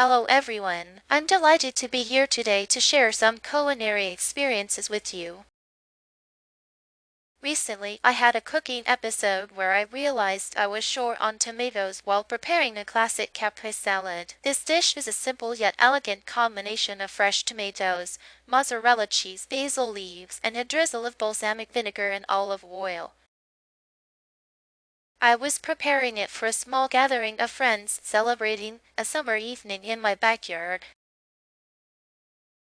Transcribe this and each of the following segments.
Hello everyone, I'm delighted to be here today to share some culinary experiences with you. Recently, I had a cooking episode where I realized I was short on tomatoes while preparing a classic caprese salad. This dish is a simple yet elegant combination of fresh tomatoes, mozzarella cheese, basil leaves, and a drizzle of balsamic vinegar and olive oil. I was preparing it for a small gathering of friends celebrating a summer evening in my backyard.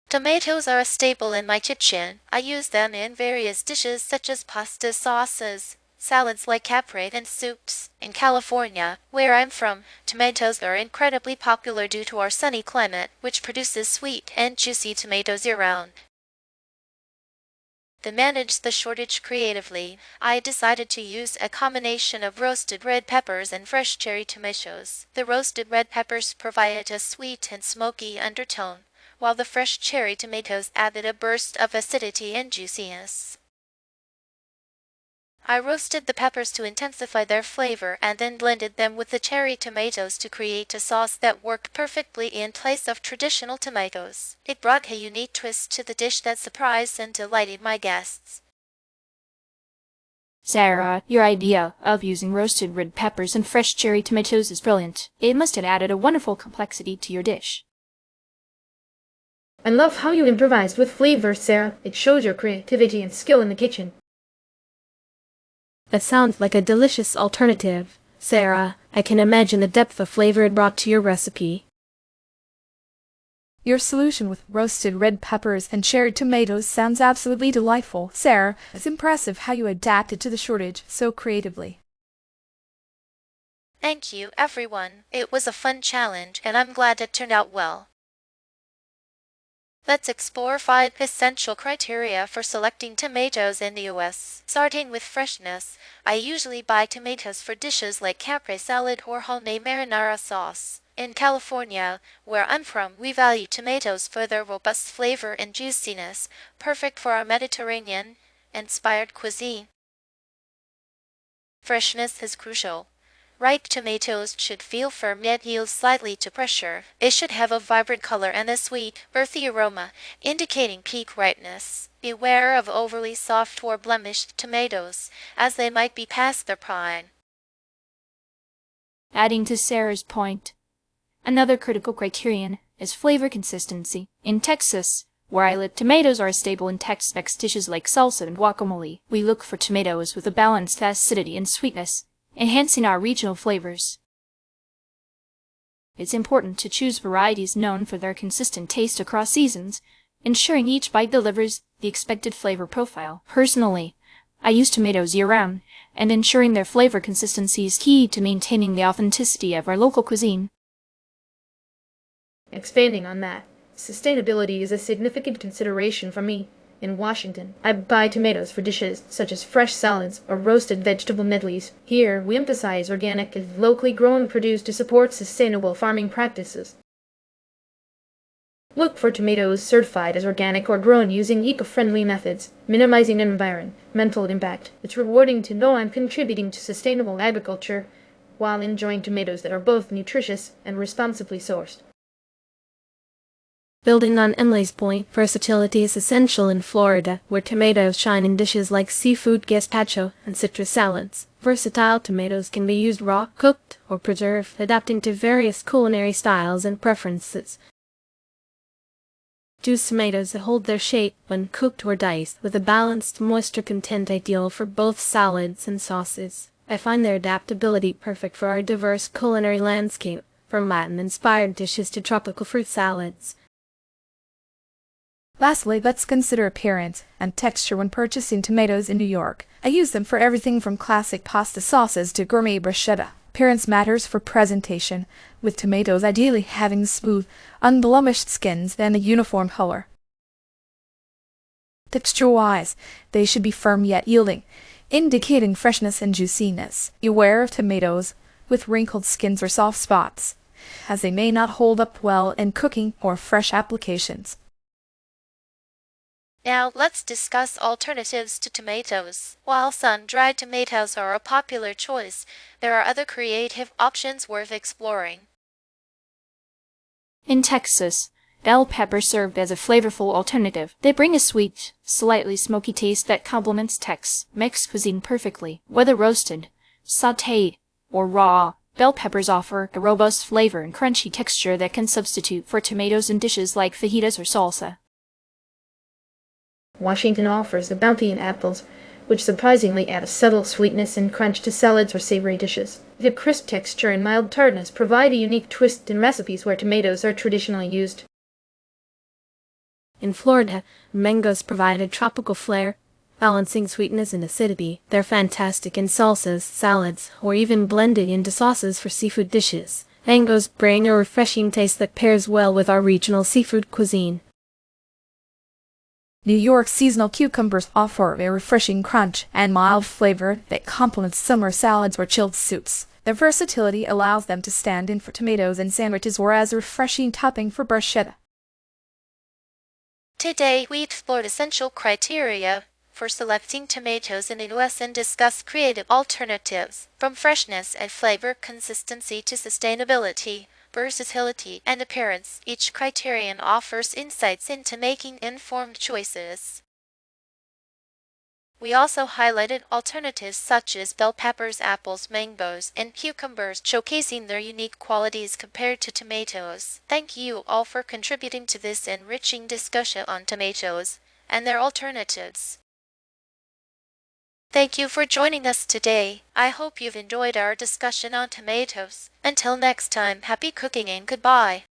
Tomatoes are a staple in my kitchen. I use them in various dishes such as pasta sauces, salads like caprese, and soups. In California, where I'm from, tomatoes are incredibly popular due to our sunny climate, which produces sweet and juicy tomatoes year-round. To manage the shortage creatively, I decided to use a combination of roasted red peppers and fresh cherry tomatoes. The roasted red peppers provided a sweet and smoky undertone, while the fresh cherry tomatoes added a burst of acidity and juiciness. I roasted the peppers to intensify their flavor and then blended them with the cherry tomatoes to create a sauce that worked perfectly in place of traditional tomatoes. It brought a unique twist to the dish that surprised and delighted my guests. Sarah, your idea of using roasted red peppers and fresh cherry tomatoes is brilliant. It must have added a wonderful complexity to your dish. I love how you improvised with flavor, Sarah. It shows your creativity and skill in the kitchen. That sounds like a delicious alternative, Sarah. I can imagine the depth of flavor it brought to your recipe. Your solution with roasted red peppers and cherry tomatoes sounds absolutely delightful, Sarah. It's impressive how you adapted to the shortage so creatively. Thank you, everyone. It was a fun challenge, and I'm glad it turned out well. Let's explore 5 essential criteria for selecting tomatoes in the US. Starting with freshness, I usually buy tomatoes for dishes like caprese salad or homemade marinara sauce. In California, where I'm from, we value tomatoes for their robust flavor and juiciness, perfect for our Mediterranean-inspired cuisine. Freshness is crucial. Ripe tomatoes should feel firm yet yield slightly to pressure. It should have a vibrant color and a sweet, earthy aroma, indicating peak ripeness. Beware of overly soft or blemished tomatoes, as they might be past their prime. Adding to Sarah's point, another critical criterion is flavor consistency. In Texas, where I live, tomatoes are a staple in Tex-Mex dishes like salsa and guacamole. We look for tomatoes with a balanced acidity and sweetness, enhancing our regional flavors. It's important to choose varieties known for their consistent taste across seasons, ensuring each bite delivers the expected flavor profile. Personally, I use tomatoes year-round, and ensuring their flavor consistency is key to maintaining the authenticity of our local cuisine. Expanding on that, sustainability is a significant consideration for me. In Washington, I buy tomatoes for dishes such as fresh salads or roasted vegetable medleys. Here, we emphasize organic and locally grown produce to support sustainable farming practices. Look for tomatoes certified as organic or grown using eco-friendly methods, minimizing environmental impact. It's rewarding to know I'm contributing to sustainable agriculture while enjoying tomatoes that are both nutritious and responsibly sourced. Building on Emily's point, versatility is essential in Florida, where tomatoes shine in dishes like seafood gazpacho and citrus salads. Versatile tomatoes can be used raw, cooked, or preserved, adapting to various culinary styles and preferences. Choose tomatoes that hold their shape when cooked or diced, with a balanced moisture content ideal for both salads and sauces. I find their adaptability perfect for our diverse culinary landscape, from Latin-inspired dishes to tropical fruit salads. Lastly, let's consider appearance and texture when purchasing tomatoes in New York. I use them for everything from classic pasta sauces to gourmet bruschetta. Appearance matters for presentation, with tomatoes ideally having smooth, unblemished skins and a uniform color. Texture-wise, they should be firm yet yielding, indicating freshness and juiciness. Beware of tomatoes with wrinkled skins or soft spots, as they may not hold up well in cooking or fresh applications. Now let's discuss alternatives to tomatoes. While sun-dried tomatoes are a popular choice, there are other creative options worth exploring. In Texas, bell peppers served as a flavorful alternative. They bring a sweet, slightly smoky taste that complements Tex-Mex cuisine perfectly. Whether roasted, sautéed, or raw, bell peppers offer a robust flavor and crunchy texture that can substitute for tomatoes in dishes like fajitas or salsa. Washington offers a bounty in apples, which surprisingly add a subtle sweetness and crunch to salads or savory dishes. The crisp texture and mild tartness provide a unique twist in recipes where tomatoes are traditionally used. In Florida, mangoes provide a tropical flair, balancing sweetness and acidity. They're fantastic in salsas, salads, or even blended into sauces for seafood dishes. Mangoes bring a refreshing taste that pairs well with our regional seafood cuisine. New York's seasonal cucumbers offer a refreshing crunch and mild flavor that complements summer salads or chilled soups. Their versatility allows them to stand in for tomatoes in sandwiches or as a refreshing topping for bruschetta. Today, we explored essential criteria for selecting tomatoes in the U.S. and discussed creative alternatives, from freshness and flavor consistency to sustainability, versatility, and appearance. Each criterion offers insights into making informed choices. We also highlighted alternatives such as bell peppers, apples, mangoes, and cucumbers, showcasing their unique qualities compared to tomatoes. Thank you all for contributing to this enriching discussion on tomatoes and their alternatives. Thank you for joining us today. I hope you've enjoyed our discussion on tomatoes. Until next time, happy cooking and goodbye.